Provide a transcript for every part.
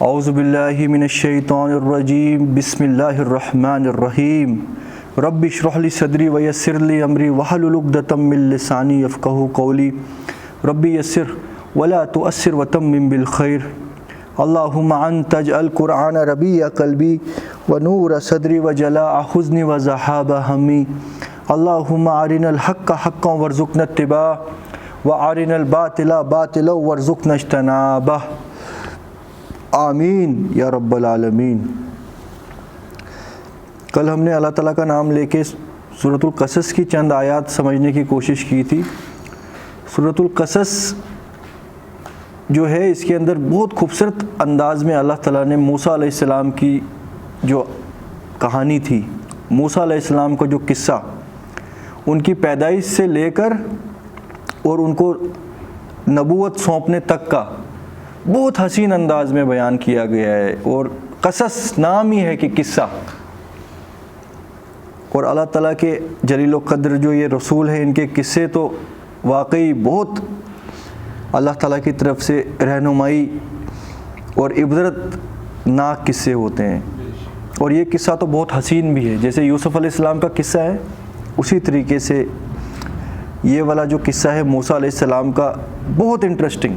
اعوذ باللہ من الشیطان الرجیم بسم اللہ الرحمن الرحیم رب اشرح لی صدری ویسر لی امری واحلل عقدۃ من لسانی یفقہوا قولی رب یسر ولا تؤثر وتمم بالخیر اللہم انت اجعل قرآن ربیع قلبی ونور صدری وجلاء حزنی وذہاب ہمی اللہم ارنا الحق حقا وارزقنا اتباعہ وارنا الباطل باطلا وارزقنا اجتنابہ آمین یا رب العالمین۔ کل ہم نے اللہ تعالیٰ کا نام لے کے سورۃ القصص کی چند آیات سمجھنے کی کوشش کی تھی۔ سورۃ القصص جو ہے اس کے اندر بہت خوبصورت انداز میں اللہ تعالیٰ نے موسیٰ علیہ السلام کی جو کہانی تھی، موسیٰ علیہ السلام کا جو قصہ ان کی پیدائش سے لے کر اور ان کو نبوت سونپنے تک کا بہت حسین انداز میں بیان کیا گیا ہے، اور قصص نام ہی ہے کہ قصہ۔ اور اللہ تعالیٰ کے جلیل و قدر جو یہ رسول ہیں، ان کے قصے تو واقعی بہت اللہ تعالیٰ کی طرف سے رہنمائی اور عبرت ناک قصے ہوتے ہیں، اور یہ قصہ تو بہت حسین بھی ہے۔ جیسے یوسف علیہ السلام کا قصہ ہے، اسی طریقے سے یہ والا جو قصہ ہے موسیٰ علیہ السلام کا بہت انٹرسٹنگ۔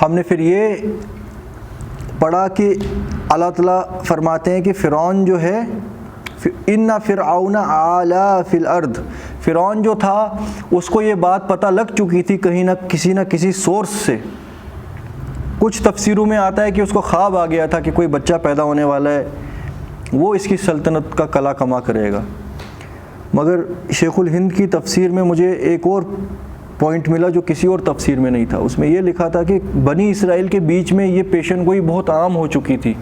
ہم نے پھر یہ پڑھا کہ اللہ تعالیٰ فرماتے ہیں کہ فرعون جو ہے ان فرعون علا فی الارض، فرعون جو تھا اس کو یہ بات پتہ لگ چکی تھی کہیں نہ کسی سورس سے۔ کچھ تفسیروں میں آتا ہے کہ اس کو خواب آ گیا تھا کہ کوئی بچہ پیدا ہونے والا ہے، وہ اس کی سلطنت کا کلا کما کرے گا۔ مگر شیخ الہند کی تفسیر میں مجھے ایک اور پوائنٹ ملا جو کسی اور تفسیر میں نہیں تھا۔ اس میں یہ لکھا تھا کہ بنی اسرائیل کے بیچ میں یہ پیشن گوئی بہت عام ہو چکی تھی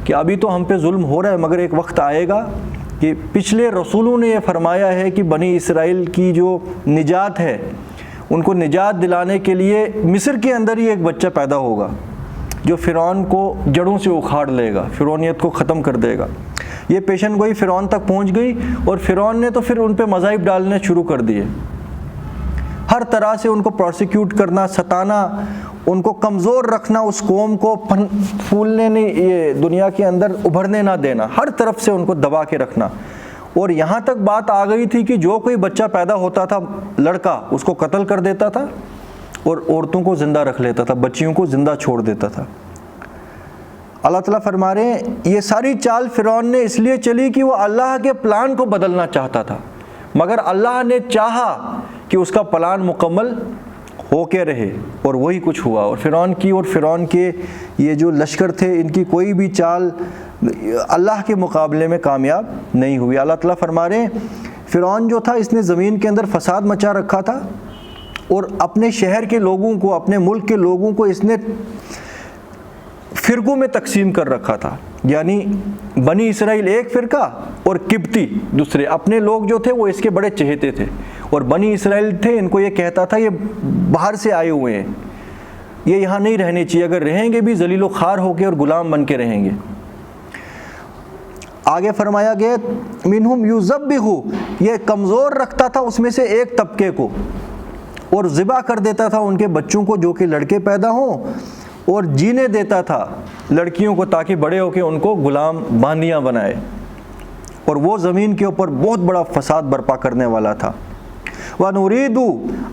کہ ابھی تو ہم پہ ظلم ہو رہا ہے، مگر ایک وقت آئے گا کہ پچھلے رسولوں نے یہ فرمایا ہے کہ بنی اسرائیل کی جو نجات ہے، ان کو نجات دلانے کے لیے مصر کے اندر ہی ایک بچہ پیدا ہوگا جو فرعون کو جڑوں سے اکھاڑ لے گا، فرعونیت کو ختم کر دے گا۔ یہ پیشن گوئی فرعون تک پہنچ گئی، اور فرعون نے تو پھر ان پہ مذاہب ڈالنے شروع کر دیے، ہر طرح سے ان کو پروسیکیوٹ کرنا، ستانا، ان کو کمزور رکھنا، اس قوم کو پھولنے نہیں، یہ دنیا کے اندر ابھرنے نہ دینا، ہر طرف سے ان کو دبا کے رکھنا۔ اور یہاں تک بات آ گئی تھی کہ جو کوئی بچہ پیدا ہوتا تھا لڑکا، اس کو قتل کر دیتا تھا اور عورتوں کو زندہ رکھ لیتا تھا، بچیوں کو زندہ چھوڑ دیتا تھا۔ اللہ تعالیٰ فرما رہے ہیں یہ ساری چال فرعون نے اس لیے چلی کہ وہ اللہ کے پلان کو بدلنا چاہتا تھا، مگر اللہ نے چاہا کہ اس کا پلان مکمل ہو کے رہے، اور وہی کچھ ہوا۔ اور فرعون کے یہ جو لشکر تھے، ان کی کوئی بھی چال اللہ کے مقابلے میں کامیاب نہیں ہوئی۔ اللہ تعالیٰ فرما رہے ہیں فرعون جو تھا اس نے زمین کے اندر فساد مچا رکھا تھا، اور اپنے شہر کے لوگوں کو، اپنے ملک کے لوگوں کو اس نے فرقوں میں تقسیم کر رکھا تھا، یعنی بنی اسرائیل ایک فرقہ اور قبطی دوسرے۔ اپنے لوگ جو تھے وہ اس کے بڑے چہیتے تھے، اور بنی اسرائیل تھے ان کو یہ کہتا تھا یہ باہر سے آئے ہوئے ہیں، یہ یہاں نہیں رہنے چاہیے، اگر رہیں گے بھی ذلیل و خوار ہو کے اور غلام بن کے رہیں گے۔ آگے فرمایا گیا منہم یذبح، یہ کمزور رکھتا تھا اس میں سے ایک طبقے کو، اور ذبح کر دیتا تھا ان کے بچوں کو جو کہ لڑکے پیدا ہوں، اور جینے دیتا تھا لڑکیوں کو تاکہ بڑے ہو کے ان کو غلام باندیاں بنائے، اور وہ زمین کے اوپر بہت بڑا فساد برپا کرنے والا تھا۔ وَنُرِيدُ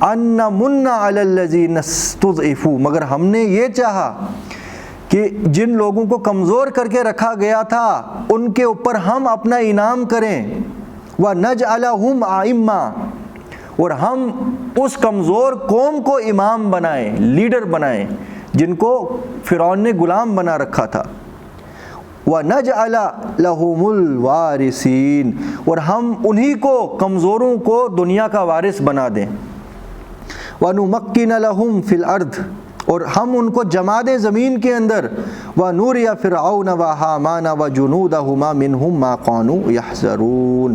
أَن نَّمُنَّ عَلَى الَّذِينَ اسْتُضْعِفُوا، مگر ہم نے یہ چاہا کہ جن لوگوں کو کمزور کر کے رکھا گیا تھا ان کے اوپر ہم اپنا انعام کریں، وَنَجْعَلَهُمْ أَئِمَّةً، اور ہم اس کمزور قوم کو امام بنائیں، لیڈر بنائیں، جن کو فرعون نے غلام بنا رکھا تھا۔ وَنَجْعَلَ لَهُمُ الْوَارِثِينَ، اور ہم انہی کو، کمزوروں کو دنیا کا وارث بنا دیں۔ وَنُمَكِّنَ لَهُمْ فِي الْأَرْضِ، اور ہم ان کو جما دیں زمین کے اندر۔ وَنُرِيَ فِرْعَوْنَ وَحَامَانَ وَجُنُودَهُمَا مِنْهُمْ مَا كَانُوا يَحْذَرُونَ،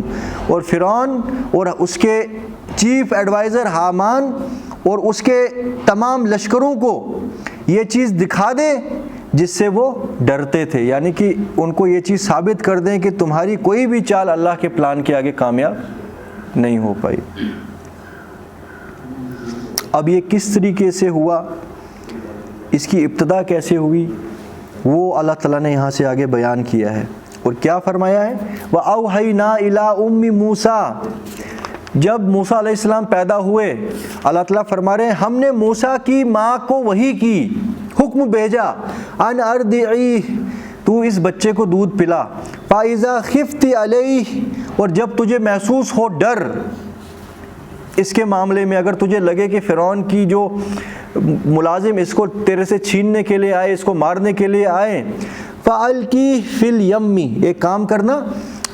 اور فرعون اور اس کے چیف ایڈوائزر حامان اور اس کے تمام لشکروں کو یہ چیز دکھا دیں جس سے وہ ڈرتے تھے، یعنی کہ ان کو یہ چیز ثابت کر دیں کہ تمہاری کوئی بھی چال اللہ کے پلان کے آگے کامیاب نہیں ہو پائی۔ اب یہ کس طریقے سے ہوا، اس کی ابتدا کیسے ہوئی وہ اللہ تعالیٰ نے یہاں سے آگے بیان کیا ہے، اور کیا فرمایا ہے، وَأَوْحَيْنَا إِلَىٰ أُمِّ مُوسَىٰ، جب موسیٰ علیہ السلام پیدا ہوئے اللہ تعالیٰ فرما رہے ہیں ہم نے موسیٰ کی ماں کو وحی کی، حکم بھیجا، ان ارضعیہ، تو اس بچے کو دودھ پلا، فَإِذَا خِفْتِ عَلَيْهِ، اور جب تجھے محسوس ہو ڈر اس کے معاملے میں، اگر تجھے لگے کہ فرعون کی جو ملازم اس کو تیرے سے چھیننے کے لیے آئے، اس کو مارنے کے لیے آئے، فَأَلْقِهِ فِي الْيَمِّ، ایک کام کرنا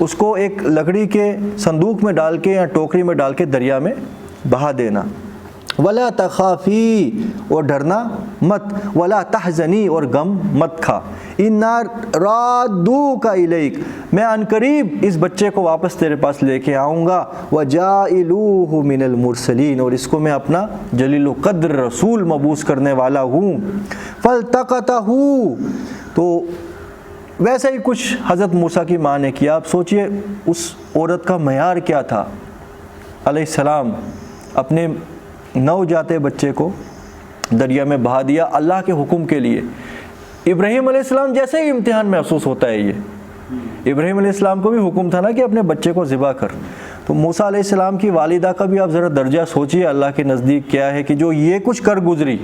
اس کو ایک لکڑی کے صندوق میں ڈال کے یا ٹوکری میں ڈال کے دریا میں بہا دینا، وَلَا تَخَافِي، اور ڈرنا مت، وَلَا تَحْزَنِي، اور غم مت کھا، اِنَّا رَادُّوكَ إِلَيْكَ، میں عنقریب اس بچے کو واپس تیرے پاس لے کے آؤں گا، وَجَائِلُوهُ مِنَ الْمُرْسَلِينَ، اور اس کو میں اپنا جلیل القدر رسول مبعوث کرنے والا ہوں، فَالْتَقَطَهُ، تو ویسا ہی کچھ حضرت موسیٰ کی ماں نے کیا۔ آپ سوچئے اس عورت کا معیار کیا تھا، علیہ السلام اپنے نوجاتے بچے کو دریا میں بہا دیا اللہ کے حکم کے لیے۔ ابراہیم علیہ السلام جیسے ہی امتحان محسوس ہوتا ہے، یہ ابراہیم علیہ السلام کو بھی حکم تھا نا کہ اپنے بچے کو ذبح کر، تو موسیٰ علیہ السلام کی والدہ کا بھی آپ ذرا درجہ سوچئے اللہ کے نزدیک کیا ہے کہ جو یہ کچھ کر گزری،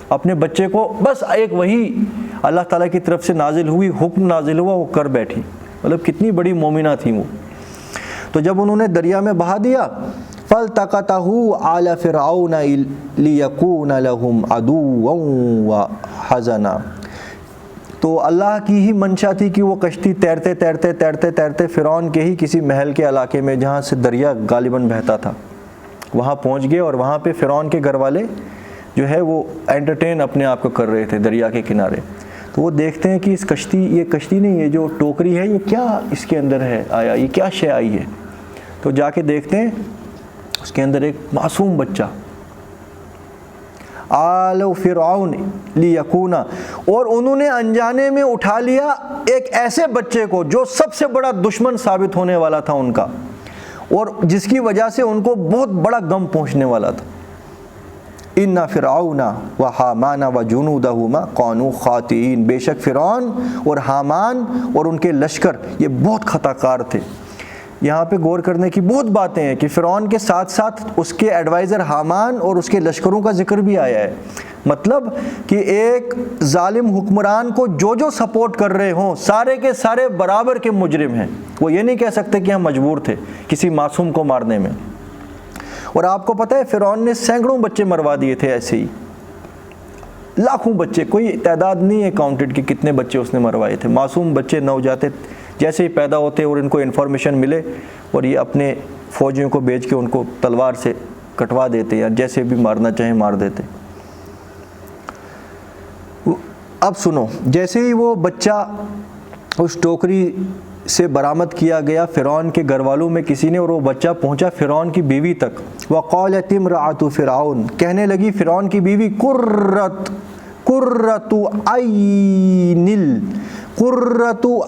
اپنے بچے کو بس ایک وہی اللہ تعالیٰ کی طرف سے نازل ہوئی، حکم نازل ہوا، وہ کر بیٹھی، مطلب کتنی بڑی مومنہ تھیں وہ۔ تو جب انہوں نے دریا میں بہا دیا، فَالْتَقَطَهُ آلَ فِرْعَوْنَ لِيَكُونَ لَهُمْ عَدُوًّا وَحَزَنًا، تو اللہ کی ہی منشا تھی کہ وہ کشتی تیرتے تیرتے تیرتے تیرتے فرعون کے ہی کسی محل کے علاقے میں جہاں سے دریا غالباً بہتا تھا وہاں پہنچ گئے، اور وہاں پہ فرعون کے گھر والے جو ہے وہ انٹرٹین اپنے آپ کو کر رہے تھے دریا کے کنارے۔ تو وہ دیکھتے ہیں کہ اس کشتی، یہ کشتی نہیں، یہ جو ٹوکری ہے یہ کیا اس کے اندر ہے آیا، یہ کیا شے آئی ہے، تو جا کے دیکھتے ہیں اس کے اندر ایک معصوم بچہ، آل فرعون لیکون، اور انہوں نے انجانے میں اٹھا لیا ایک ایسے بچے کو جو سب سے بڑا دشمن ثابت ہونے والا تھا ان کا، اور جس کی وجہ سے ان کو بہت بڑا غم پہنچنے والا تھا۔ ان فرعون و حامان و جنودہما کانوا خاطئین، بے شک فرعون اور حامان اور ان کے لشکر یہ بہت خطا کار تھے۔ یہاں پہ غور کرنے کی بہت باتیں ہیں کہ فرعون کے ساتھ ساتھ اس کے ایڈوائزر حامان اور اس کے لشکروں کا ذکر بھی آیا ہے، مطلب کہ ایک ظالم حکمران کو جو سپورٹ کر رہے ہوں سارے کے سارے برابر کے مجرم ہیں، وہ یہ نہیں کہہ سکتے کہ ہم مجبور تھے کسی معصوم کو مارنے میں۔ اور آپ کو پتہ ہے فرعون نے سینکڑوں بچے مروا دیے تھے، ایسے ہی لاکھوں بچے، کوئی تعداد نہیں ہے کاؤنٹڈ کہ کتنے بچے اس نے مروائے تھے، معصوم بچے نوجاتے جیسے ہی پیدا ہوتے اور ان کو انفارمیشن ملے اور یہ اپنے فوجیوں کو بھیج کے ان کو تلوار سے کٹوا دیتے یا جیسے بھی مارنا چاہیں مار دیتے۔ اب سنو، جیسے ہی وہ بچہ اس ٹوکری سے برآمد کیا گیا فرعون کے گھر والوں میں کسی نے، اور وہ بچہ پہنچا فرعون کی بیوی تک، وقالت امرأۃ فرعون، کہنے لگی فرعون کی بیوی، قرۃ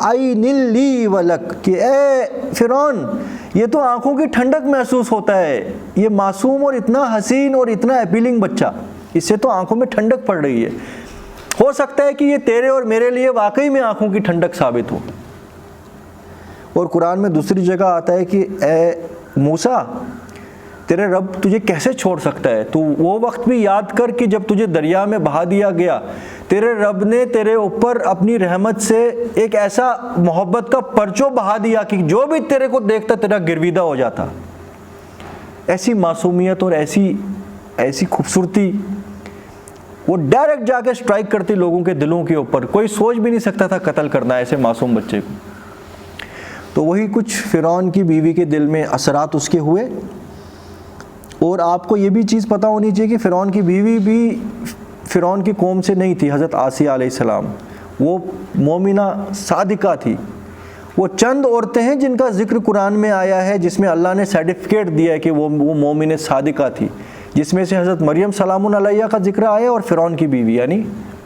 عین لی ولک، کہ اے فرعون یہ تو آنکھوں کی ٹھنڈک محسوس ہوتا ہے، یہ معصوم اور اتنا حسین اور اتنا اپیلنگ بچہ، اس سے تو آنکھوں میں ٹھنڈک پڑ رہی ہے، ہو سکتا ہے کہ یہ تیرے اور میرے لیے واقعی میں آنکھوں کی ٹھنڈک ثابت ہو۔ اور قرآن میں دوسری جگہ آتا ہے کہ اے موسیٰ تیرے رب تجھے کیسے چھوڑ سکتا ہے، تو وہ وقت بھی یاد کر کہ جب تجھے دریا میں بہا دیا گیا، تیرے رب نے تیرے اوپر اپنی رحمت سے ایک ایسا محبت کا پرچو بہا دیا کہ جو بھی تیرے کو دیکھتا تیرا گرویدہ ہو جاتا۔ ایسی معصومیت اور ایسی خوبصورتی وہ ڈائریکٹ جا کے سٹرائک کرتی لوگوں کے دلوں کے اوپر، کوئی سوچ بھی نہیں سکتا تھا قتل کرنا ایسے معصوم بچے کو۔ تو وہی کچھ فرعون کی بیوی کے دل میں اثرات اس کے ہوئے۔ اور آپ کو یہ بھی چیز پتہ ہونی چاہیے کہ فرعون کی بیوی بھی فرعون کی قوم سے نہیں تھی، حضرت آسیہ علیہ السلام، وہ مومنہ صادقہ تھی۔ وہ چند عورتیں ہیں جن کا ذکر قرآن میں آیا ہے جس میں اللہ نے سرٹیفکیٹ دیا ہے کہ وہ مومن صادقہ تھی، جس میں سے حضرت مریم سلام علیہ کا ذکر آیا اور فرعون کی بیوی یعنی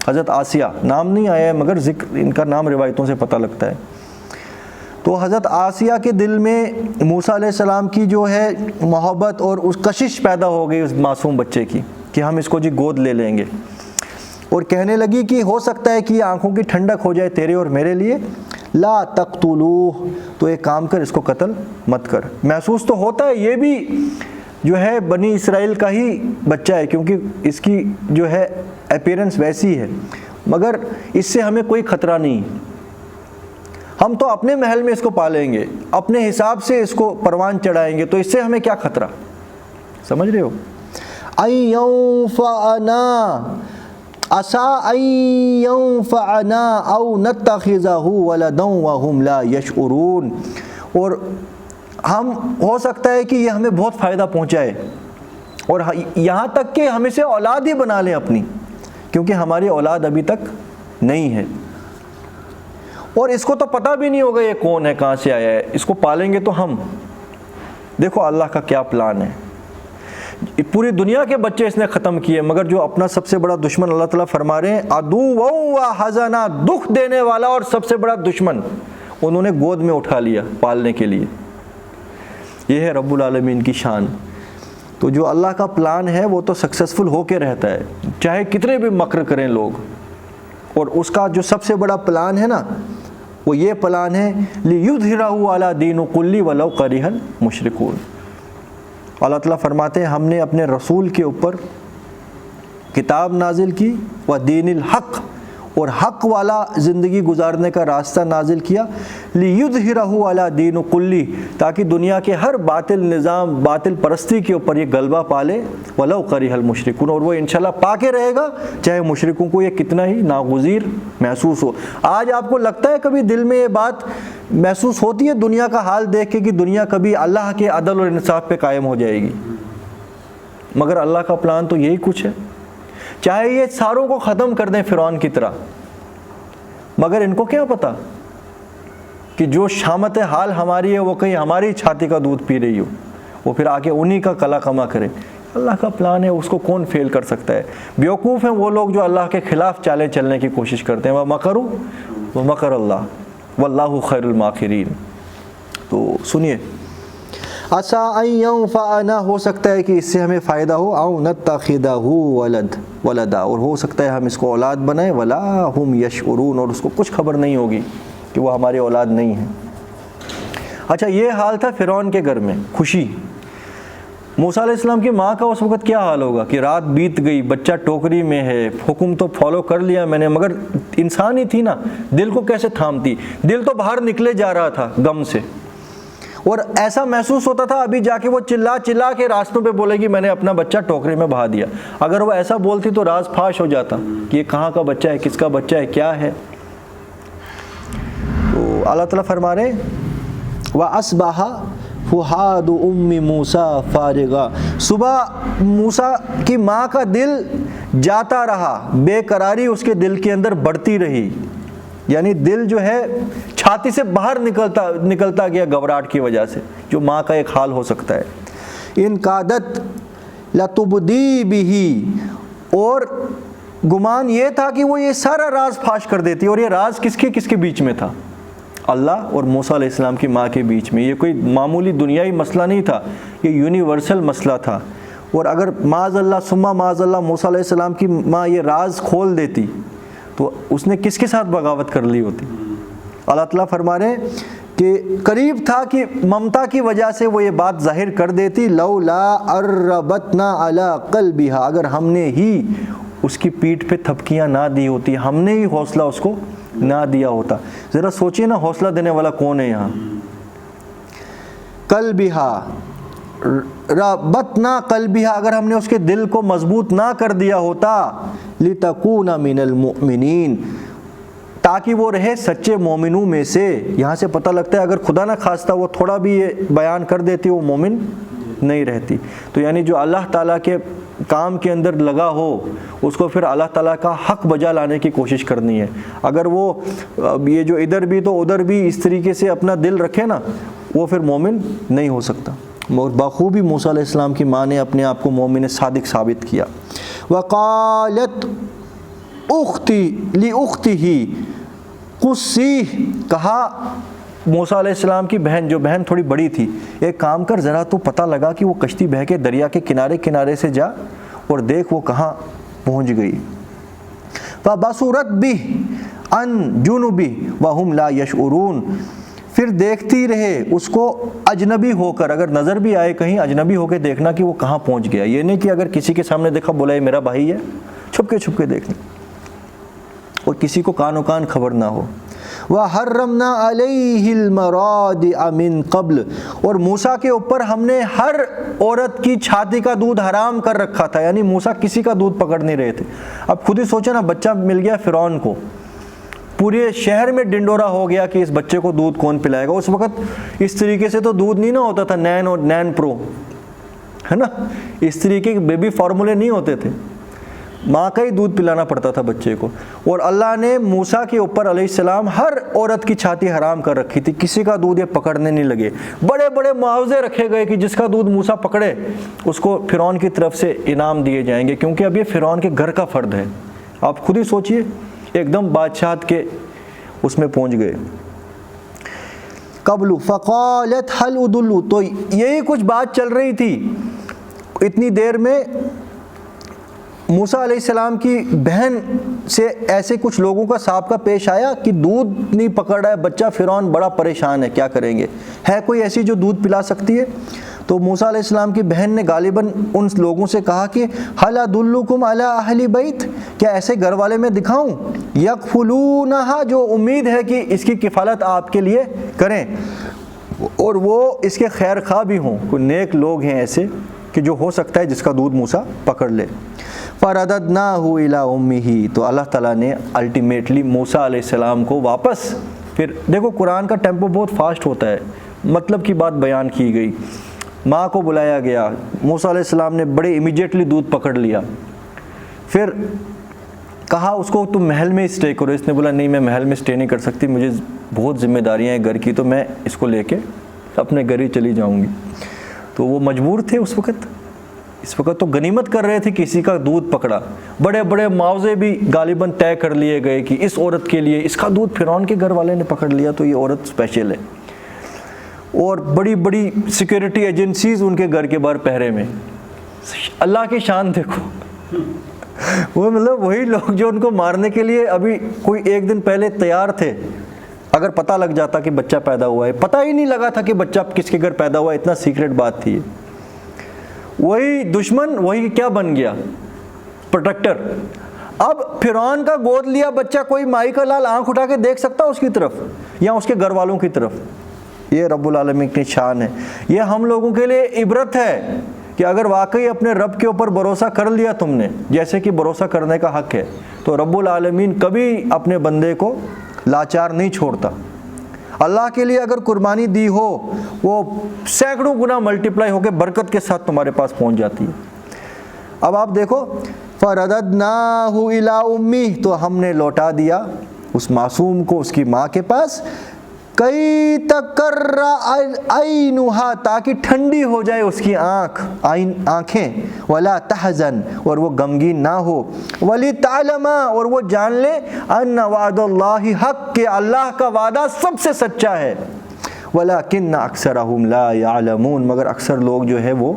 حضرت آسیہ، نام نہیں آیا ہے مگر ذکر ان کا نام روایتوں سے پتہ لگتا ہے۔ تو حضرت آسیہ کے دل میں موسیٰ علیہ السلام کی جو ہے محبت اور اس کشش پیدا ہو گئی اس معصوم بچے کی کہ ہم اس کو جی گود لے لیں گے۔ اور کہنے لگی کہ ہو سکتا ہے کہ یہ آنکھوں کی ٹھنڈک ہو جائے تیرے اور میرے لیے، لا تقتلوہ، تو ایک کام کر، اس کو قتل مت کر۔ محسوس تو ہوتا ہے یہ بھی جو ہے بنی اسرائیل کا ہی بچہ ہے، کیونکہ اس کی جو ہے اپیرنس ویسی ہے، مگر اس سے ہمیں کوئی خطرہ نہیں، ہم تو اپنے محل میں اس کو پالیں گے، اپنے حساب سے اس کو پروان چڑھائیں گے، تو اس سے ہمیں کیا خطرہ، سمجھ رہے ہو؟ ان ينفعنا عسى ان ينفعنا او نتخذه ولدا وهم لا يشعرون، اور ہم ہو سکتا ہے کہ یہ ہمیں بہت فائدہ پہنچائے، اور یہاں تک کہ ہم اسے اولاد ہی بنا لیں اپنی، کیونکہ ہماری اولاد ابھی تک نہیں ہے، اور اس کو تو پتہ بھی نہیں ہوگا یہ کون ہے، کہاں سے آیا ہے، اس کو پالیں گے تو ہم۔ دیکھو اللہ کا کیا پلان ہے، پوری دنیا کے بچے اس نے ختم کیے، مگر جو اپنا سب سے بڑا دشمن اللہ تعالیٰ فرما رہے ہیں عدو و حزنا، دکھ دینے والا اور سب سے بڑا دشمن، انہوں نے گود میں اٹھا لیا پالنے کے لیے۔ یہ ہے رب العالمین کی شان۔ تو جو اللہ کا پلان ہے وہ تو سکسیسفل ہو کے رہتا ہے، چاہے کتنے بھی مکر کریں لوگ، اور اس کا جو سب سے بڑا پلان ہے نا وہ یہ پلان ہے لِيُظْهِرَهُ عَلَى دِينِ كُلِّ وَلَوْ كَرِهَ الْمُشْرِكُونَ۔ اللہ تعالیٰ فرماتے ہیں ہم نے اپنے رسول کے اوپر کتاب نازل کی، وَدِينِ الْحَقِّ، اور حق والا زندگی گزارنے کا راستہ نازل کیا، لِيُظْهِرَهُ عَلَى دِينِ كُلِّ، تاکہ دنیا کے ہر باطل نظام، باطل پرستی کے اوپر یہ غلبہ پالے، وَلَوْ كَرِهَ الْمُشْرِكُونَ، اور وہ انشاءاللہ پا کے رہے گا، چاہے مشرکوں کو یہ کتنا ہی ناگزیر محسوس ہو۔ آج آپ کو لگتا ہے کبھی دل میں یہ بات محسوس ہوتی ہے دنیا کا حال دیکھ کے کہ دنیا کبھی اللہ کے عدل اور انصاف پہ قائم ہو جائے گی؟ مگر اللہ کا پلان تو یہی کچھ ہے، چاہے یہ ساروں کو ختم کر دیں فرعون کی طرح، مگر ان کو کیا پتا کہ جو شامت حال ہماری ہے وہ کہیں ہماری چھاتی کا دودھ پی رہی ہو، وہ پھر آ کے انہی کا کلا کما کرے۔ اللہ کا پلان ہے، اس کو کون فیل کر سکتا ہے؟ بیوقوف ہیں وہ لوگ جو اللہ کے خلاف چالیں چلنے کی کوشش کرتے ہیں، وَمَكَرُوا وَمَكَرَ اللَّهُ وَاللَّهُ خَيْرُ الْمَاكِرِينَ۔ تو سنیے، عَسَىٰ أَن يَنفَعَنَا، ہو سکتا ہے کہ اس سے ہمیں فائدہ ہو، أَوْ نَتَّخِذَهُ وَلَدًا، اور ہو سکتا ہے ہم اس کو اولاد بنائیں، وَلَا هُمْ يَشْعُرُونَ، اور اس کو کچھ خبر نہیں ہوگی کہ وہ ہماری اولاد نہیں ہے۔ اچھا، یہ حال تھا فرعون کے گھر میں، خوشی۔ موسیٰ علیہ السلام کی ماں کا اس وقت کیا حال ہوگا کہ رات بیت گئی، بچہ ٹوکری میں ہے، حکم تو فالو کر لیا میں نے، مگر انسان ہی تھی نا، دل کو کیسے تھامتی؟ دل تو باہر نکلے جا رہا تھا غم سے، اور ایسا محسوس ہوتا تھا ابھی جا کے وہ چلا چلا کے راستوں پہ بولے گی میں نے اپنا بچہ ٹوکری میں بہا دیا۔ اگر وہ ایسا بولتی تو راز فاش ہو جاتا کہ یہ کہاں کا بچہ ہے، کس کا بچہ ہے، کیا ہے۔ تو اللہ تعالیٰ فرما رہے وَأَصْبَحَ فُؤَادُ أُمِّ مُوسَىٰ فَارِغًا، صبح موسیٰ کی ماں کا دل جاتا رہا، بے قراری اس کے دل کے اندر بڑھتی رہی، یعنی دل جو ہے چھاتی سے باہر نکلتا گیا گھبراہٹ کی وجہ سے، جو ماں کا ایک حال ہو سکتا ہے۔ ان کادت لتبدی بہ، اور گمان یہ تھا کہ وہ یہ سارا راز فاش کر دیتی، اور یہ راز کس کے بیچ میں تھا؟ اللہ اور موسیٰ علیہ السلام کی ماں کے بیچ میں۔ یہ کوئی معمولی دنیائی مسئلہ نہیں تھا، یہ یونیورسل مسئلہ تھا، اور اگر معاذ اللہ ثم معاذ اللہ موسیٰ علیہ السلام کی ماں یہ راز کھول دیتی تو اس نے کس کے ساتھ بغاوت کر لی ہوتی؟ اللہ تعالیٰ فرما رہے ہیں کہ قریب تھا کہ ممتا کی وجہ سے وہ یہ بات ظاہر کر دیتی، لولا اربتنا علی قلبہا، اگر ہم نے ہی اس کی پیٹھ پہ تھپکیاں نہ دی ہوتی، ہم نے ہی حوصلہ اس کو نہ دیا ہوتا۔ ذرا سوچئے نا حوصلہ دینے والا کون ہے یہاں؟ قلبہا، ربطنا قلبہا، اگر ہم نے اس کے دل کو مضبوط نہ کر دیا ہوتا، لتکون من المؤمنین، تاکہ وہ رہے سچے مومنوں میں سے۔ یہاں سے پتہ لگتا ہے اگر خدا نہ خواستہ وہ تھوڑا بھی یہ بیان کر دیتی وہ مومن نہیں رہتی۔ تو یعنی جو اللہ تعالیٰ کے کام کے اندر لگا ہو اس کو پھر اللہ تعالیٰ کا حق بجا لانے کی کوشش کرنی ہے۔ اگر وہ یہ جو ادھر بھی تو ادھر بھی اس طریقے سے اپنا دل رکھے نا، وہ پھر مومن نہیں ہو سکتا۔ بخوبی موسیٰ علیہ السلام کی ماں نے اپنے آپ کو مومن صادق ثابت کیا۔ وقالت اختی لأختہ قصیہ، کہا موسیٰ علیہ السلام کی بہن، جو بہن تھوڑی بڑی تھی، ایک کام کر ذرا تو پتہ لگا کہ وہ کشتی بہہ کے دریا کے کنارے کنارے سے جا اور دیکھ وہ کہاں پہنچ گئی۔ فبصرت به عن جنبه وهم لا يشعرون، پھر دیکھتی رہے اس کو اجنبی ہو کر، اگر نظر بھی آئے کہیں اجنبی ہو کے دیکھنا کہ وہ کہاں پہنچ گیا، یہ نہیں کہ اگر کسی کے سامنے دیکھا بولا یہ میرا بھائی ہے، چھپ کے دیکھنا، اور کسی کو کان و کان خبر نہ ہو۔ وَحَرَّمْنَا عَلَيْهِ الْمَرَاضِعَ مِن قَبْلُ، اور موسیٰ کے اوپر ہم نے ہر عورت کی چھاتی کا دودھ حرام کر رکھا تھا، یعنی موسیٰ کسی کا دودھ پکڑ نہیں رہے تھے۔ اب خود ہی سوچیں نا، بچہ مل گیا فرعون کو، پورے شہر میں ڈنڈورا ہو گیا کہ اس بچے کو دودھ کون پلائے گا۔ اس وقت اس طریقے سے تو دودھ نہیں نہ ہوتا تھا، نین اور نین پرو ہے نا، اس طریقے کے بیبی فارمولے نہیں ہوتے تھے، ماں کا ہی دودھ پلانا پڑتا تھا بچے کو، اور اللہ نے موسیٰ کے اوپر علیہ السلام ہر عورت کی چھاتی حرام کر رکھی تھی، کسی کا دودھ یہ پکڑنے نہیں لگے۔ بڑے بڑے معاوضے رکھے گئے کہ جس کا دودھ موسیٰ پکڑے اس کو فرعون کی طرف سے انعام دیے جائیں گے، کیونکہ اب یہ فرعون کے گھر کا فرد ہے۔ آپ خود ہی سوچئے، ایک دم بادشاہت کے اس میں پہنچ گئے۔ قبل فقالت هل ادل، تو یہی کچھ بات چل رہی تھی اتنی دیر میں۔ موسیٰ علیہ السلام کی بہن سے ایسے کچھ لوگوں کا سابقہ پیش آیا کہ دودھ نہیں پکڑ رہا ہے بچہ، فرعون بڑا پریشان ہے، کیا کریں گے، ہے کوئی ایسی جو دودھ پلا سکتی ہے؟ تو موسیٰ علیہ السلام کی بہن نے غالباً ان لوگوں سے کہا کہ هل ادلکم علی اہل بیت، کیا ایسے گھر والے میں دکھاؤں، یکفلونہا، جو امید ہے کہ اس کی کفالت آپ کے لیے کریں اور وہ اس کے خیر خواہ بھی ہوں، کوئی نیک لوگ ہیں ایسے کہ جو ہو سکتا ہے جس کا دودھ موسیٰ پکڑ لے۔ فرددناہ الی امہ، تو اللہ تعالیٰ نے الٹیمیٹلی موسیٰ علیہ السلام کو واپس، پھر دیکھو قرآن کا ٹیمپو بہت فاسٹ ہوتا ہے، مطلب کی بات بیان کی گئی، ماں کو بلایا گیا، موسیٰ علیہ السلام نے بڑے امیڈیٹلی دودھ پکڑ لیا، پھر کہا اس کو تم محل میں اسٹے کرو، اس نے بولا نہیں میں محل میں اسٹے نہیں کر سکتی، مجھے بہت ذمہ داریاں ہیں گھر کی، تو میں اس کو لے کے اپنے گھر ہی چلی جاؤں گی۔ تو وہ مجبور تھے اس وقت تو غنیمت کر رہے تھے، کسی کا دودھ پکڑا، بڑے بڑے معاوضے بھی غالباً طے کر لیے گئے کہ اس عورت کے لیے، اس کا دودھ فرعون کے گھر والے نے پکڑ لیا تو یہ عورت اسپیشل ہے، اور بڑی بڑی سیکیورٹی ایجنسیز ان کے گھر کے باہر پہرے میں۔ اللہ کی شان دیکھو، وہ مطلب وہی لوگ جو ان کو مارنے کے لیے ابھی کوئی ایک دن پہلے تیار تھے، اگر پتہ لگ جاتا کہ بچہ پیدا ہوا ہے، پتہ ہی نہیں لگا تھا کہ بچہ کس کے گھر پیدا ہوا ہے، اتنا سیکرٹ بات تھی۔ وہی دشمن وہی کیا بن گیا، پروٹیکٹر۔ اب فرعون کا گود لیا بچہ، کوئی مائی کا لال آنکھ اٹھا کے دیکھ سکتا اس کی طرف یا اس کے گھر والوں کی طرف؟ یہ رب العالمین کی شان ہے۔ یہ ہم لوگوں کے لیے عبرت ہے کہ اگر واقعی اپنے رب کے اوپر بھروسہ کر لیا تم نے، جیسے کہ بھروسہ کرنے کا حق ہے، تو رب العالمین کبھی اپنے بندے کو لاچار نہیں چھوڑتا۔ اللہ کے لیے اگر قربانی دی ہو، وہ سینکڑوں گنا ملٹیپلائی ہو کے برکت کے ساتھ تمہارے پاس پہنچ جاتی ہے۔ اب آپ دیکھو، فرددناہ الی امہ، تو ہم نے لوٹا دیا اس معصوم کو اس کی ماں کے پاس، کئی تقر عینھا، تاکہ ٹھنڈی ہو جائے اس کی آنکھیں، ولا تحزن، اور وہ غمگین نہ ہو، ولتعلم، اور وہ جان لے، ان وعد اللہ حق، کہ اللہ کا وعدہ سب سے سچا ہے، ولکن اکثرہم لا یعلمون، مگر اکثر لوگ جو ہے وہ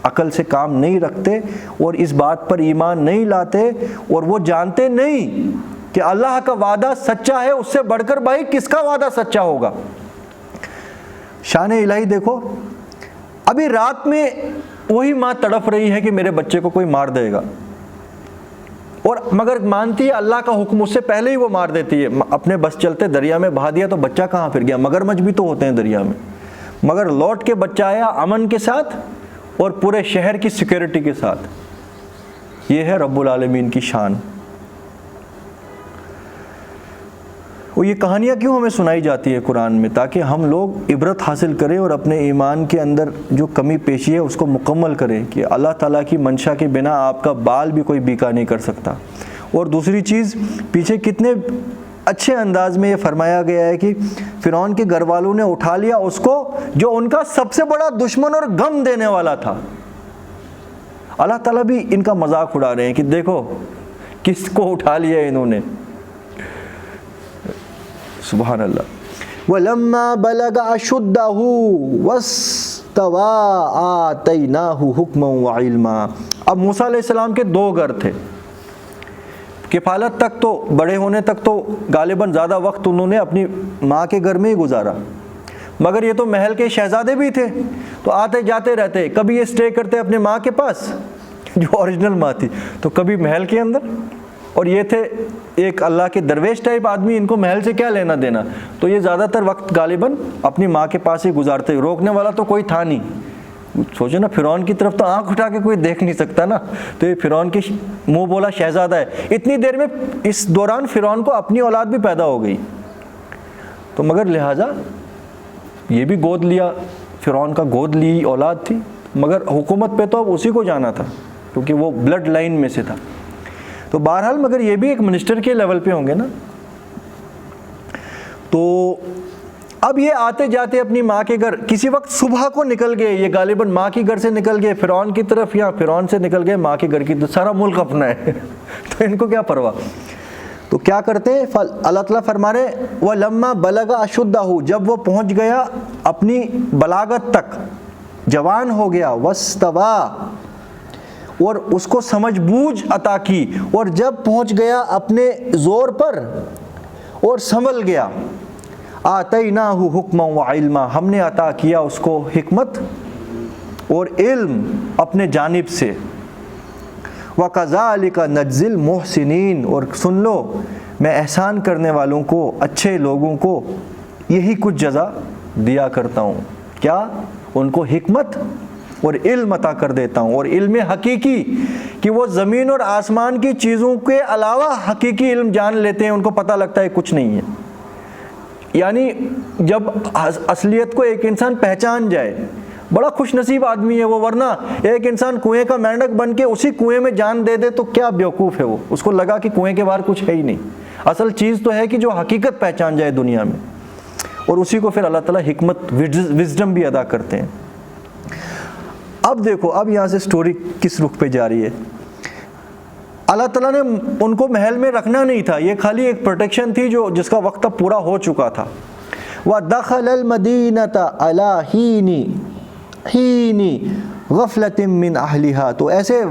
عقل سے کام نہیں رکھتے اور اس بات پر ایمان نہیں لاتے، اور وہ جانتے نہیں کہ اللہ کا وعدہ سچا ہے، اس سے بڑھ کر بھائی کس کا وعدہ سچا ہوگا۔ شان الہی دیکھو، ابھی رات میں وہی ماں تڑپ رہی ہے کہ میرے بچے کو کوئی مار دے گا، اور مگر مانتی ہے اللہ کا حکم، اس سے پہلے ہی وہ مار دیتی ہے، اپنے بس چلتے دریا میں بہا دیا تو بچہ کہاں پھر گیا، مگرمچھ بھی تو ہوتے ہیں دریا میں، مگر لوٹ کے بچہ آیا امن کے ساتھ اور پورے شہر کی سیکیورٹی کے ساتھ۔ یہ ہے رب العالمین کی شان۔ وہ یہ کہانیاں کیوں ہمیں سنائی جاتی ہے قرآن میں؟ تاکہ ہم لوگ عبرت حاصل کریں اور اپنے ایمان کے اندر جو کمی پیشی ہے اس کو مکمل کریں، کہ اللہ تعالیٰ کی منشا کے بنا آپ کا بال بھی کوئی بیکا نہیں کر سکتا۔ اور دوسری چیز، پیچھے کتنے اچھے انداز میں یہ فرمایا گیا ہے کہ فرعون کے گھر والوں نے اٹھا لیا اس کو جو ان کا سب سے بڑا دشمن اور غم دینے والا تھا۔ اللہ تعالیٰ بھی ان کا مذاق اڑا رہے ہیں کہ دیکھو کس کو اٹھا لیا انہوں نے، سبحان اللہ۔ وَلَمَّا بَلَغَ أَشُدَّهُ وَاسْتَوَىٰ آتَيْنَاهُ حُكْمًا وَعِلْمًا۔ اب موسیٰ علیہ السلام کے دو گھر تھے، کفالت تک تو بڑے ہونے تک تو غالباً زیادہ وقت انہوں نے اپنی ماں کے گھر میں ہی گزارا، مگر یہ تو محل کے شہزادے بھی تھے، تو آتے جاتے رہتے، کبھی یہ اسٹے کرتے اپنے ماں کے پاس جو اوریجنل ماں تھی، تو کبھی محل کے اندر، اور یہ تھے ایک اللہ کے درویش ٹائپ آدمی، ان کو محل سے کیا لینا دینا، تو یہ زیادہ تر وقت غالباً اپنی ماں کے پاس ہی گزارتے، روکنے والا تو کوئی تھا نہیں۔ سوچو نا، فرعون کی طرف تو آنکھ اٹھا کے کوئی دیکھ نہیں سکتا نا، تو یہ فرعون کی منہ بولا شہزادہ ہے۔ اتنی دیر میں اس دوران فرعون کو اپنی اولاد بھی پیدا ہو گئی، تو مگر لہٰذا یہ بھی گود لیا، فرعون کا گود لی اولاد تھی، مگر حکومت پہ تو اب اسی کو جانا تھا کیونکہ وہ بلڈ لائن میں سے تھا۔ تو بہرحال مگر یہ بھی ایک منسٹر کے لیول پہ ہوں گے نا۔ تو اب یہ آتے جاتے اپنی ماں کے گھر، کسی وقت صبح کو نکل گئے، یہ غالباً ماں کے گھر سے نکل گئے فرعون کی طرف، یا فرعون سے نکل گئے ماں کے گھر کی طرف، سارا ملک اپنا ہے تو ان کو کیا پرواہ۔ تو کیا کرتے ہیں، اللہ تعالیٰ فرما رہے وَلَمَّا بَلَغَ أَشُدَّهُ، جب وہ پہنچ گیا اپنی بلاغت تک، جوان ہو گیا، وَاسْتَوَى، اور اس کو سمجھ بوجھ عطا کی، اور جب پہنچ گیا اپنے زور پر اور سنبھل گیا، آتَيْنَاهُ حُكْمًا وَعِلْمًا، ہم نے عطا کیا اس کو حکمت اور علم اپنے جانب سے، وَكَذَلِكَ نَجْزِي الْمُحْسِنِينَ، اور سن لو میں احسان کرنے والوں کو، اچھے لوگوں کو یہی کچھ جزا دیا کرتا ہوں، کیا، ان کو حکمت اور علم عطا کر دیتا ہوں، اور علم حقیقی کہ وہ زمین اور آسمان کی چیزوں کے علاوہ حقیقی علم جان لیتے ہیں، ان کو پتہ لگتا ہے کچھ نہیں ہے۔ یعنی جب اصلیت کو ایک انسان پہچان جائے، بڑا خوش نصیب آدمی ہے وہ، ورنہ ایک انسان کنویں کا مینڈک بن کے اسی کنویں میں جان دے دے تو کیا بیوقوف ہے وہ، اس کو لگا کہ کنویں کے باہر کچھ ہے ہی نہیں۔ اصل چیز تو ہے کہ جو حقیقت پہچان جائے دنیا میں، اور اسی کو پھر اللہ تعالیٰ حکمت وزڈم بھی ادا کرتے ہیں۔ اب دیکھو، اب یہاں سے سٹوری کس رخ پہ جا رہی ہے۔ اللہ تعالیٰ نے ان کو محل میں رکھنا نہیں تھا، یہ خالی ایک پروٹیکشن تھی جس کا وقت اب پورا ہو چکا تھا۔ وَدَخَلَ الْمَدِينَةَ عَلَىٰ حِينِ غَفْلَةٍ مِّنْ أَهْلِهَا، تو ایسے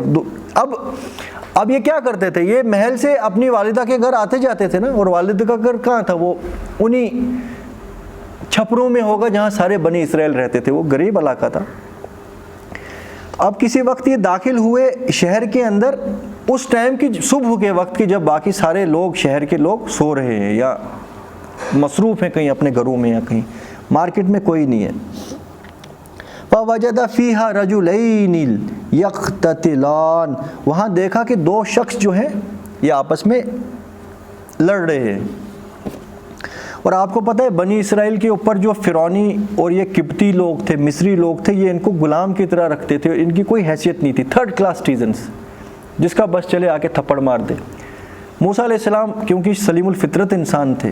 اب یہ کیا کرتے تھے، یہ محل سے اپنی والدہ کے گھر آتے جاتے تھے نا، اور والدہ کا گھر کہاں تھا، وہ انہی چھپروں میں ہوگا جہاں سارے بنی اسرائیل رہتے تھے، وہ غریب علاقہ تھا۔ اب کسی وقت یہ داخل ہوئے شہر کے اندر، اس ٹائم کی صبح کے وقت کی، جب باقی سارے لوگ شہر کے لوگ سو رہے ہیں یا مصروف ہیں کہیں اپنے گھروں میں، یا کہیں مارکیٹ میں کوئی نہیں ہے۔ فَوَجَدَ فِيهَا رَجُلَيْنِ يَقْتَتِلَانِ، وہاں دیکھا کہ دو شخص جو ہیں یہ آپس میں لڑ رہے ہیں۔ اور آپ کو پتہ ہے بنی اسرائیل کے اوپر جو فرعونی اور یہ قبطی لوگ تھے، مصری لوگ تھے، یہ ان کو غلام کی طرح رکھتے تھے، ان کی کوئی حیثیت نہیں تھی، تھرڈ کلاس سٹیزنز، جس کا بس چلے آ کے تھپڑ مار دے۔ موسیٰ علیہ السلام کیونکہ سلیم الفطرت انسان تھے،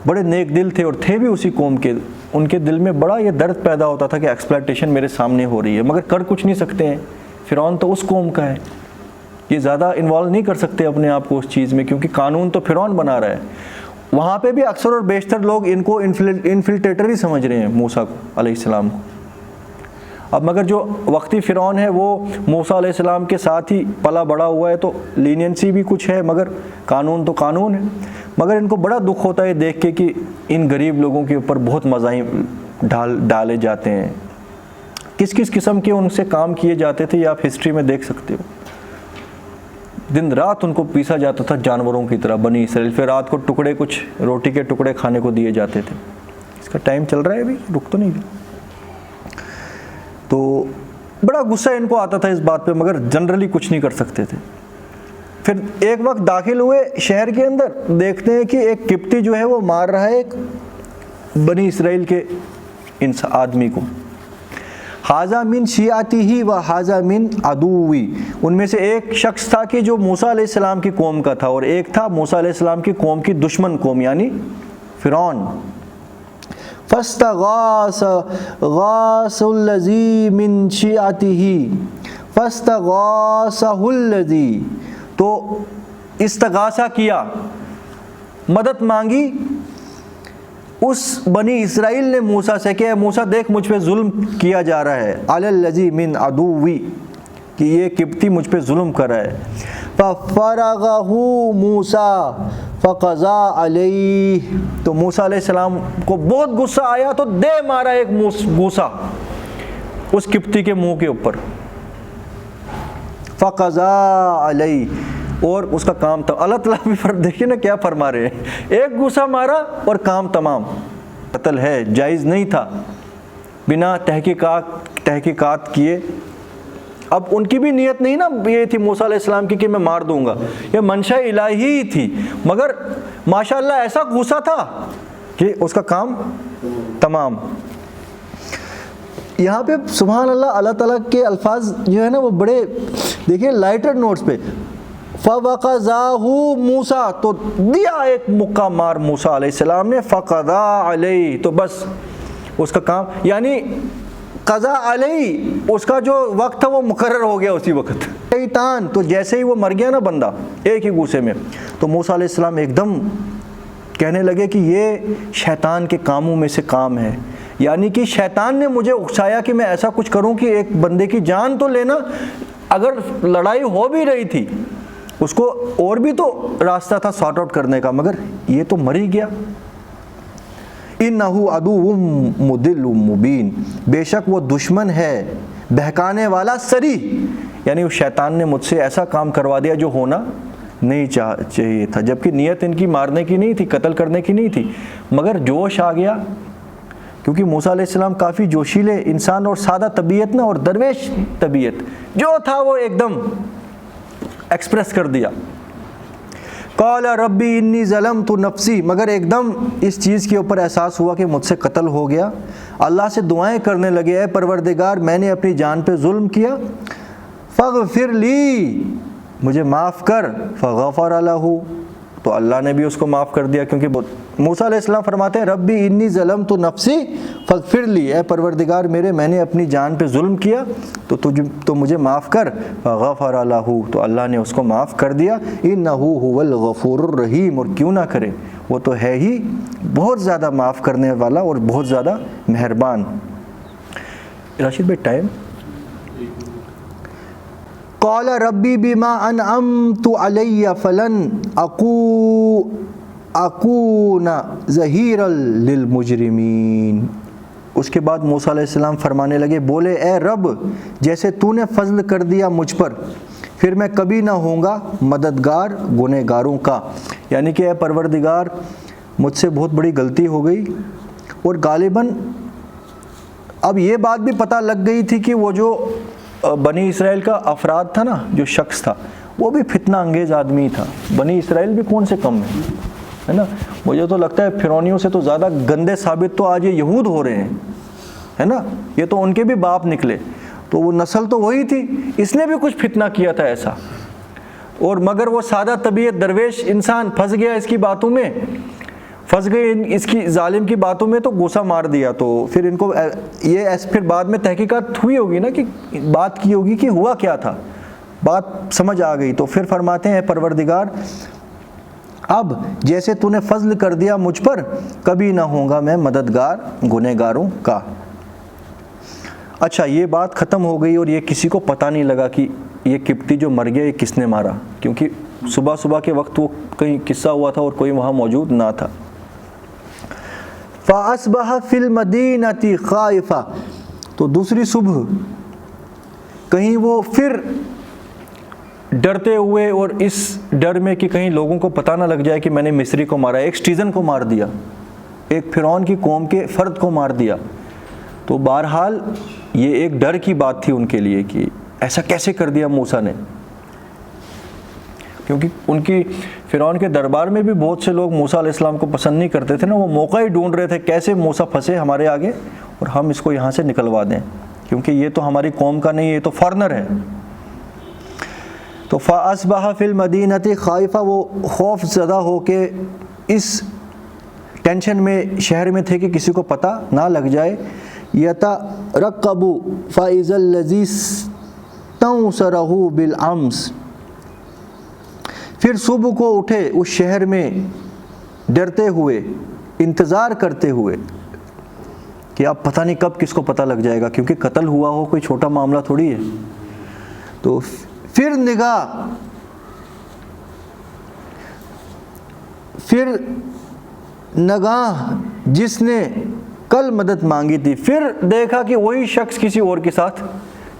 بڑے نیک دل تھے، اور تھے بھی اسی قوم کے، ان کے دل میں بڑا یہ درد پیدا ہوتا تھا کہ ایکسپلائٹیشن میرے سامنے ہو رہی ہے، مگر کر کچھ نہیں سکتے ہیں، فرعون تو اس قوم کا ہے، یہ زیادہ انوالو نہیں کر سکتے اپنے آپ کو اس چیز میں، کیونکہ قانون تو فرعون بنا رہا ہے۔ وہاں پہ بھی اکثر اور بیشتر لوگ ان کو انفلٹریٹر ہی سمجھ رہے ہیں موسیٰ علیہ السلام کو۔ اب مگر جو وقتی فرعون ہے وہ موسیٰ علیہ السلام کے ساتھ ہی پلا بڑا ہوا ہے، تو لینینسی بھی کچھ ہے، مگر قانون تو قانون ہے۔ مگر ان کو بڑا دکھ ہوتا ہے دیکھ کے کہ ان غریب لوگوں کے اوپر بہت مظاہر ڈالے جاتے ہیں، کس کس قسم کے ان سے کام کیے جاتے تھے یہ آپ ہسٹری میں دیکھ سکتے ہو۔ دن رات ان کو پیسا جاتا تھا جانوروں کی طرح بنی اسرائیل، پھر رات کو ٹکڑے، کچھ روٹی کے ٹکڑے کھانے کو دیے جاتے تھے۔ اس کا ٹائم چل رہا ہے ابھی، رک تو نہیں گیا۔ تو بڑا غصہ ان کو آتا تھا اس بات پہ، مگر جنرلی کچھ نہیں کر سکتے تھے۔ پھر ایک وقت داخل ہوئے شہر کے اندر، دیکھتے ہیں کہ ایک قبطی جو ہے وہ مار رہا ہے ایک بنی اسرائیل کے آدمی کو۔ حاذا من شیعتہ و حاذا من عدوی، ان میں سے ایک شخص تھا کہ جو موسیٰ علیہ السلام کی قوم کا تھا، اور ایک تھا موسیٰ علیہ السلام کی قوم کی دشمن قوم، یعنی فرعون۔ فاستغاث الذی من شیعتہ فاستغاثہ الذی، تو استغاثہ کیا، مدد مانگی اس بنی اسرائیل نے موسیٰ سے کہ موسیٰ دیکھ مجھ پہ ظلم کیا جا رہا ہے، علی الذی من عدوی، کہ یہ قبطی مجھ پہ ظلم کر رہا ہے۔ ففرغہ موسیٰ فقضا علیہ، تو موسیٰ علیہ السلام کو بہت غصہ آیا تو دے مارا ایک گوسا اس قبطی کے منہ کے اوپر، فقضا علیہ، اور اس کا کام تھا۔ اللہ تعالیٰ بھی دیکھیے نا کیا فرما رہے ہیں، ایک گوسا مارا اور کام تمام۔ قتل ہے، جائز نہیں تھا، بنا تحقیقات کیے۔ اب ان کی بھی نیت نہیں نا یہ تھی موسیٰ علیہ السلام کی کہ میں مار دوں گا، یہ منشا الہی ہی تھی، مگر ماشاءاللہ ایسا غصہ تھا کہ اس کا کام تمام۔ یہاں پہ سبحان اللہ، اللہ تعالیٰ کے الفاظ جو ہے نا وہ بڑے دیکھیں لائٹر نوٹس پہ، فَوَقَضَاهُ موسیٰ، تو دیا ایک مکہ مار موسیٰ علیہ السلام نے، فَقَضَا عَلَيْهِ، تو بس اس کا کام، یعنی قضا علیہ، اس کا جو وقت تھا وہ مقرر ہو گیا اسی وقت۔ شیطان، تو جیسے ہی وہ مر گیا نا بندہ ایک ہی گوسے میں، تو موسیٰ علیہ السلام ایک دم کہنے لگے کہ یہ شیطان کے کاموں میں سے کام ہے، یعنی کہ شیطان نے مجھے اکسایا کہ میں ایسا کچھ کروں کہ ایک بندے کی جان تو لینا، اگر لڑائی ہو بھی رہی تھی اس کو اور بھی تو راستہ تھا سارٹ آؤٹ کرنے کا، مگر یہ تو مر ہی گیا۔ انہ عدو مضل مبین، بے شک وہ دشمن ہے بہکانے والا صریح، یعنی وہ شیطان نے مجھ سے ایسا کام کروا دیا جو ہونا نہیں چاہیے تھا، جبکہ نیت ان کی مارنے کی نہیں تھی، قتل کرنے کی نہیں تھی، مگر جوش آ گیا، کیونکہ موسیٰ علیہ السلام کافی جوشیلے انسان اور سادہ طبیعت نا، اور درویش طبیعت، جو تھا وہ ایک دم ایکسپریس کر دیا۔ قال ربی انی ظلمت نفسی، مگر ایک دم اس چیز کے اوپر احساس ہوا کہ مجھ سے قتل ہو گیا، اللہ سے دعائیں کرنے لگے، اے پروردگار میں نے اپنی جان پہ ظلم کیا، فاغفر لی، مجھے معاف کر، فغفر لہ، تو اللہ نے بھی اس کو معاف کر دیا، کیونکہ موسیٰ علیہ السلام فرماتے ہیں ربی انی ظلمت نفسی فاغفر لی، اے پروردگار میرے میں نے اپنی جان پہ ظلم کیا تو مجھے معاف کر، فغفر لہ، تو اللہ نے اس کو معاف کر دیا، انہ هو الغفور الرحیم، اور کیوں نہ کرے، وہ تو ہے ہی بہت زیادہ معاف کرنے والا اور بہت زیادہ مہربان۔ راشد بھائی ٹائم۔ قال ربی بما انعمت علی فلن اکون ظہیرا للمجرمین، اس کے بعد موسیٰ علیہ السلام فرمانے لگے، بولے اے رب جیسے تو نے فضل کر دیا مجھ پر، پھر میں کبھی نہ ہوں گا مددگار گنہگاروں کا، یعنی کہ اے پروردگار مجھ سے بہت بڑی غلطی ہو گئی، اور غالباً اب یہ بات بھی پتہ لگ گئی تھی کہ وہ جو بنی اسرائیل کا افراد تھا نا، جو شخص تھا وہ بھی فتنہ انگیز آدمی تھا، بنی اسرائیل بھی کون سے کم ہے نا، مجھے تو لگتا ہے فرعونیوں سے تو زیادہ گندے ثابت تو آج یہ یہود ہو رہے ہیں، ہے نا، یہ تو ان کے بھی باپ نکلے، تو وہ نسل تو وہی تھی، اس نے بھی کچھ فتنہ کیا تھا ایسا، اور مگر وہ سادہ طبیعت درویش انسان پھنس گیا اس کی باتوں میں، پھنس گئے اس کی ظالم کی باتوں میں، تو غصہ مار دیا، تو پھر ان کو یہ پھر بعد میں تحقیقات ہوئی ہوگی نا کہ بات کی ہوگی کہ ہوا کیا تھا، بات سمجھ آ گئی، تو پھر فرماتے ہیں پروردگار اب جیسے تو نے فضل کر دیا مجھ پر، کبھی نہ ہوں گا میں مددگار گنہگاروں کا۔ اچھا یہ بات ختم ہو گئی، اور یہ کسی کو پتہ نہیں لگا کہ یہ قبطی جو مر گیا یہ کس نے مارا، کیونکہ صبح کے وقت وہ کہیں قصہ ہوا تھا اور کوئی وہاں موجود نہ تھا۔ فَأَصْبَحَ فِي الْمَدِينَةِ خَائِفًا، تو دوسری صبح کہیں وہ پھر ڈرتے ہوئے، اور اس ڈر میں کہ کہیں لوگوں کو پتہ نہ لگ جائے کہ میں نے مصری کو مارا، ایک سٹیزن کو مار دیا، ایک فرعون کی قوم کے فرد کو مار دیا، تو بہرحال یہ ایک ڈر کی بات تھی ان کے لیے کہ ایسا کیسے کر دیا موسیٰ نے، کیونکہ ان کی فرعون کے دربار میں بھی بہت سے لوگ موسیٰ علیہ السلام کو پسند نہیں کرتے تھے نا، وہ موقع ہی ڈھونڈ رہے تھے کیسے موسیٰ پھنسے ہمارے آگے اور ہم اس کو یہاں سے نکلوا دیں، کیونکہ یہ تو ہماری قوم کا نہیں، یہ تو فارنر ہے۔ تو فَأَصْبَحَ فِي الْمَدِينَةِ خَائِفًا، وہ خوف زدہ ہو کے اس ٹینشن میں شہر میں تھے کہ کسی کو پتہ نہ لگ جائے، يَتَرَقَّبُ فَإِذَا الَّذِي اسْتَنصَرَهُ بِالْأَمْسِ، پھر صبح کو اٹھے اس شہر میں ڈرتے ہوئے، انتظار کرتے ہوئے کہ اب پتہ نہیں کب کس کو پتہ لگ جائے گا، کیونکہ قتل ہوا ہو کوئی چھوٹا معاملہ تھوڑی ہے، تو پھر نگاہ پھر نگاہ جس نے کل مدد مانگی تھی، پھر دیکھا کہ وہی شخص کسی اور کے ساتھ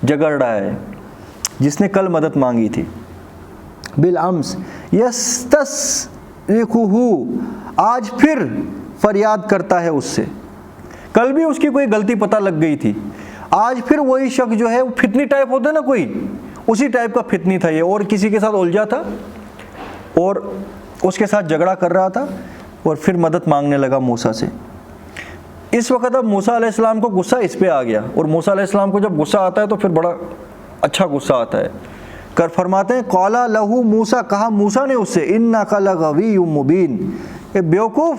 جگڑ رہا ہے جس نے کل مدد مانگی تھی۔ بالامس یستسرخہ، آج پھر فریاد کرتا ہے اس سے۔ کل بھی اس کی کوئی غلطی پتہ لگ گئی تھی، آج پھر وہی شخص جو ہے وہ فتنی ٹائپ ہوتا ہے نا، کوئی اسی ٹائپ کا فتنی تھا یہ، اور کسی کے ساتھ الجھا تھا اور اس کے ساتھ جھگڑا کر رہا تھا، اور پھر مدد مانگنے لگا موسیٰ سے۔ اس وقت اب موسیٰ علیہ السلام کو غصہ اس پہ آ گیا، اور موسیٰ علیہ السلام کو جب غصہ آتا ہے تو پھر بڑا اچھا غصہ آتا ہے۔ فرماتے ہیں قال لہ موسیٰ، کہا موسیٰ نے اس سے انک لغوی مبین، اے بیوقوف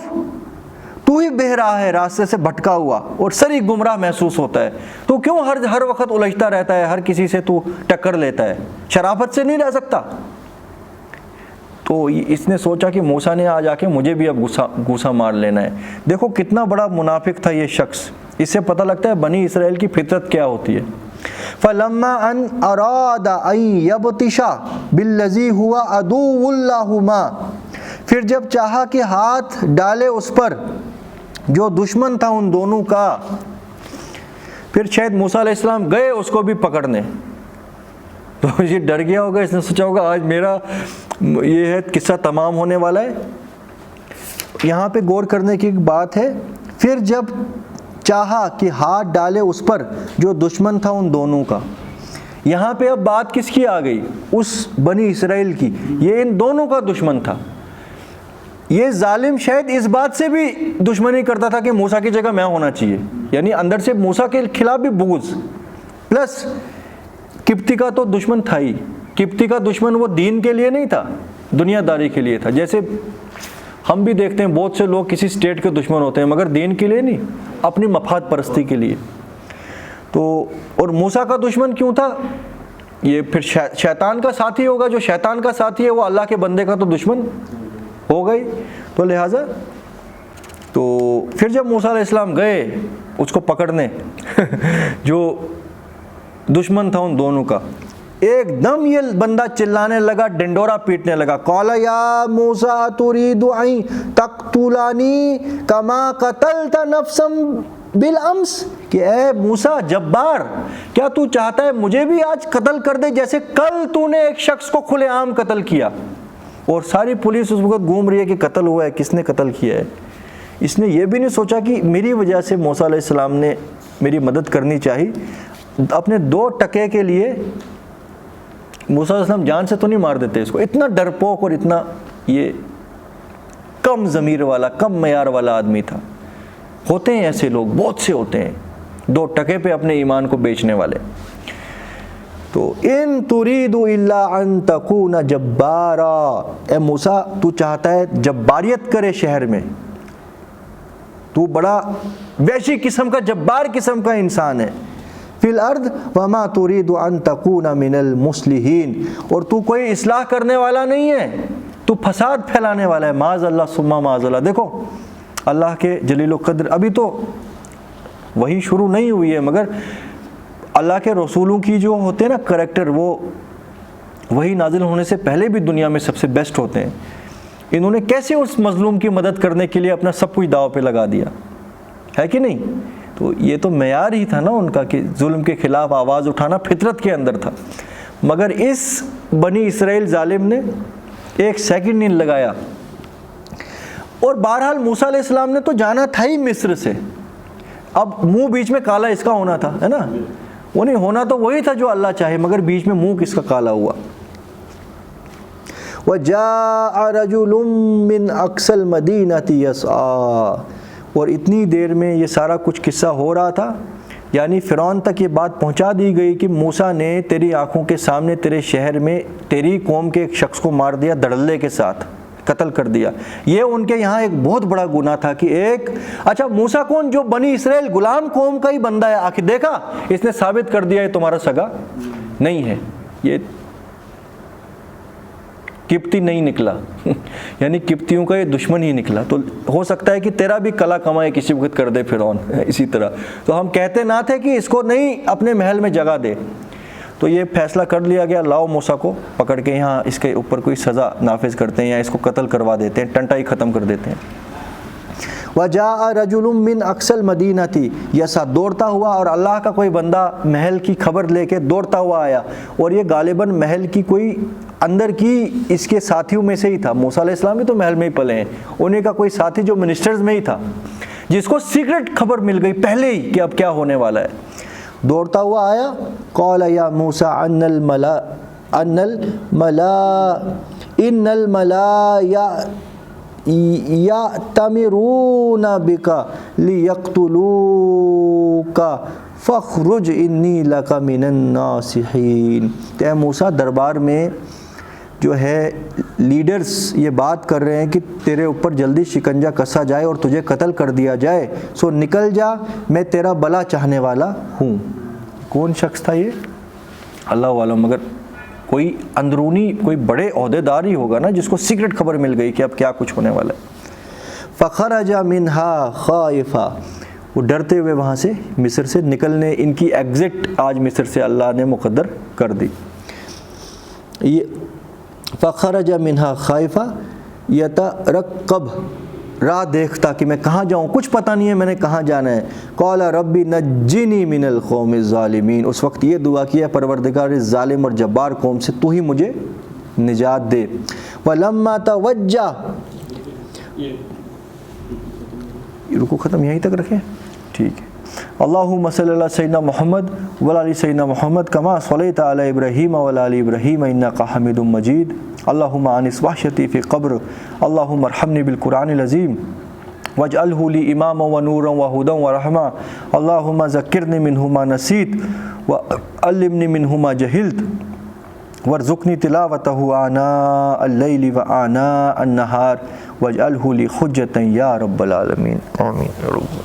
تو ہی بہہ رہا ہے، راستے سے بھٹکا ہوا اور سری گمراہ محسوس ہوتا ہے، تو کیوں ہر وقت الجھتا رہتا ہے، ہر کسی سے تو ٹکر لیتا ہے، شرافت سے نہیں رہ سکتا؟ تو اس نے سوچا کہ موسیٰ نے آج آ کے مجھے بھی اب غصہ مار لینا ہے۔ دیکھو کتنا بڑا منافق تھا یہ شخص، اس سے پتہ لگتا ہے بنی اسرائیل کی فطرت کیا ہوتی ہے۔ فَلَمَّا أَنْ أَرَادَ أَنْ يَبْطِشَ بِالَّذِي هُوَ عَدُوٌّ لَهُمَا، پھر جب چاہا کہ ہاتھ ڈالے اس پر جو دشمن تھا ان دونوں کا، پھر شاید موسیٰ علیہ السلام گئے اس کو بھی پکڑنے، تو یہ ڈر گیا ہوگا، اس نے سوچا ہوگا آج میرا یہ ہے قصہ تمام ہونے والا ہے۔ یہاں پہ غور کرنے کی بات ہے، پھر جب چاہا کہ ہاتھ ڈالے اس پر جو دشمن تھا ان دونوں کا، یہاں پہ اب بات کس کی آ گئی؟ اس بنی اسرائیل کی، یہ ان دونوں کا دشمن تھا۔ یہ ظالم شاید اس بات سے بھی دشمنی کرتا تھا کہ موسیٰ کی جگہ میں ہونا چاہیے، یعنی اندر سے موسیٰ کے خلاف بھی بغض، پلس قبطی کا تو دشمن تھا ہی۔ قبطی کا دشمن وہ دین کے لیے نہیں تھا، دنیا داری کے لیے تھا۔ جیسے ہم بھی دیکھتے ہیں بہت سے لوگ کسی اسٹیٹ کے دشمن ہوتے ہیں مگر دین کے لیے نہیں، اپنی مفاد پرستی کے لیے۔ تو اور موسیٰ کا دشمن کیوں تھا؟ یہ پھر شیطان کا ساتھی ہوگا، جو شیطان کا ساتھی ہے وہ اللہ کے بندے کا تو دشمن ہو گئی۔ تو لہٰذا تو پھر جب موسیٰ علیہ السلام گئے اس کو پکڑنے جو دشمن تھا ان دونوں کا، ایک دم یہ بندہ چلانے لگا، ڈنڈورا پیٹنے لگا، قال یا موسیٰ ترید ان تقتلنی کما قتلت نفسا بالامس، کہ اے موسیٰ جبار، کیا تو چاہتا ہے مجھے بھی آج قتل کر دے جیسے کل تو نے ایک شخص کو کھلے عام قتل کیا؟ اور ساری پولیس اس وقت گھوم رہی ہے کہ قتل ہوا ہے، کس نے قتل کیا ہے۔ اس نے یہ بھی نہیں سوچا کہ میری وجہ سے موسیٰ علیہ السلام نے میری مدد کرنی چاہی، اپنے 2 ٹکے کے لیے موسیٰ علیہ السلام جان سے تو نہیں مار دیتے اس کو۔ اتنا ڈرپوک اور اتنا یہ کم ضمیر والا، کم معیار والا آدمی تھا۔ ہوتے ہیں ایسے لوگ، بہت سے ہوتے ہیں 2 ٹکے پہ اپنے ایمان کو بیچنے والے۔ تو ان ترید الا ان تکون جبارا، اے موسیٰ تو چاہتا ہے جباریت کرے شہر میں، تو بڑا وحشی قسم کا، جبار قسم کا انسان ہے۔ فی الارض وما ترید ان تکون من المصلحین، اور تو کوئی اصلاح کرنے والا نہیں ہے، تو فساد پھیلانے والا ہے۔ معاذ اللہ ثم معاذ اللہ۔ دیکھو اللہ کے جلیل و قدر، ابھی تو وہی شروع نہیں ہوئی ہے، مگر اللہ کے رسولوں کی جو ہوتے ہیں نا کریکٹر، وہ وہی نازل ہونے سے پہلے بھی دنیا میں سب سے بیسٹ ہوتے ہیں۔ انہوں نے کیسے اس مظلوم کی مدد کرنے کے لیے اپنا سب کچھ داؤ پہ لگا دیا ہے کہ نہیں؟ تو یہ تو معیار ہی تھا نا ان کا کہ ظلم کے خلاف آواز اٹھانا فطرت کے اندر تھا۔ مگر اس بنی اسرائیل ظالم نے 1 سیکنڈ نہیں لگایا، اور بہرحال موسیٰ علیہ السلام نے تو جانا تھا ہی مصر سے، اب منہ بیچ میں کالا اس کا ہونا تھا، ہے نا؟ وہ نہیں ہونا تو وہی تھا جو اللہ چاہے، مگر بیچ میں منہ کس کا کالا ہوا۔ وَجَاءَ رَجُلٌ مِّنْ أَقْصَى الْمَدِينَةِ يَسْعَىٰ، اور اتنی دیر میں یہ سارا کچھ قصہ ہو رہا تھا، یعنی فرعون تک یہ بات پہنچا دی گئی کہ موسیٰ نے تیری آنکھوں کے سامنے تیرے شہر میں تیری قوم کے ایک شخص کو مار دیا، دھڑلے کے ساتھ قتل کر دیا۔ یہ ان کے یہاں ایک بہت بڑا گناہ تھا کہ اچھا موسیٰ کون؟ جو بنی اسرائیل غلام قوم کا ہی بندہ ہے، آخر دیکھا اس نے ثابت کر دیا یہ تمہارا سگا نہیں ہے، یہ قبطی نہیں نکلا یعنی قبطیوں کا یہ دشمن ہی نکلا۔ تو ہو سکتا ہے کہ تیرا بھی کلا کمائے کسی وقت کر دے فرعون اسی طرح۔ تو ہم کہتے نہ تھے کہ اس کو نہیں اپنے محل میں جگہ دے۔ تو یہ فیصلہ کر لیا گیا لاؤ موسیٰ کو پکڑ کے یہاں اس کے اوپر کوئی سزا نافذ کرتے ہیں یا اس کو قتل کروا دیتے ہیں، ٹنٹا ہی ختم کر دیتے ہیں۔ وَجَاءَ رَجُلٌ مِّنْ أَقْصَى الْمَدِينَةِ، یسا دوڑتا ہوا، اور اللہ کا کوئی بندہ محل کی خبر لے کے دوڑتا ہوا آیا، اور یہ غالباً محل کی کوئی اندر کی اس کے ساتھیوں میں سے ہی تھا۔ موسیٰ علیہ السلام بھی تو محل میں ہی پلے ہیں، انہیں کا کوئی ساتھی جو منسٹرز میں ہی تھا، جس کو سیکرٹ خبر مل گئی پہلے ہی کہ اب کیا ہونے والا ہے۔ دوڑتا ہوا آیا، قال یا موسیٰ ان الملا یأتمرون بک لیقتلوک فاخرج انی لک من الناصحین۔ اے موسیٰ، دربار میں جو ہے لیڈرز یہ بات کر رہے ہیں کہ تیرے اوپر جلدی شکنجہ کسا جائے اور تجھے قتل کر دیا جائے، سو نکل جا، میں تیرا بھلا چاہنے والا ہوں۔ کون شخص تھا یہ؟ اللہ عالم، مگر کوئی اندرونی کوئی بڑے عہدے دار ہی ہوگا نا جس کو سیکرٹ خبر مل گئی کہ اب کیا کچھ ہونے والا ہے۔ فخرج منہا خائفا، وہ ڈرتے ہوئے وہاں سے مصر سے نکلنے، ان کی ایگزٹ آج مصر سے اللہ نے مقدر کر دی۔ یہ فخرج منہا خائفا یترقب، راہ دیکھتا کہ میں کہاں جاؤں، کچھ پتہ نہیں ہے میں نے کہاں جانا ہے۔ قال ربی نجنی من القوم الظالمین، اس وقت یہ دعا کیا پروردگار اس ظالم اور جبار قوم سے تو ہی مجھے نجات دے۔ ولما توجہ، رکو ختم یہیں تک رکھیں، ٹھیک ہے۔ اللہم صلی اللہ سیدنا محمد وعلی آل سیدنا محمد کما صلیت علی ابراہیم وعلی آل ابراہیم انک حمید مجید۔ اللہم انس وحشتی فی قبر، اللہم ارحمنی بالقرآن العظیم واجعلہ لی اماما ونورا وہدا ورحمہ، اللہم ذکرنی منہ ما نسیت وعلمنی منہ ما جہلت وارزقنی تلاوتہ آناء اللیل وآناء النہار واجعلہ لی حجۃ یا رب العالمین، آمین۔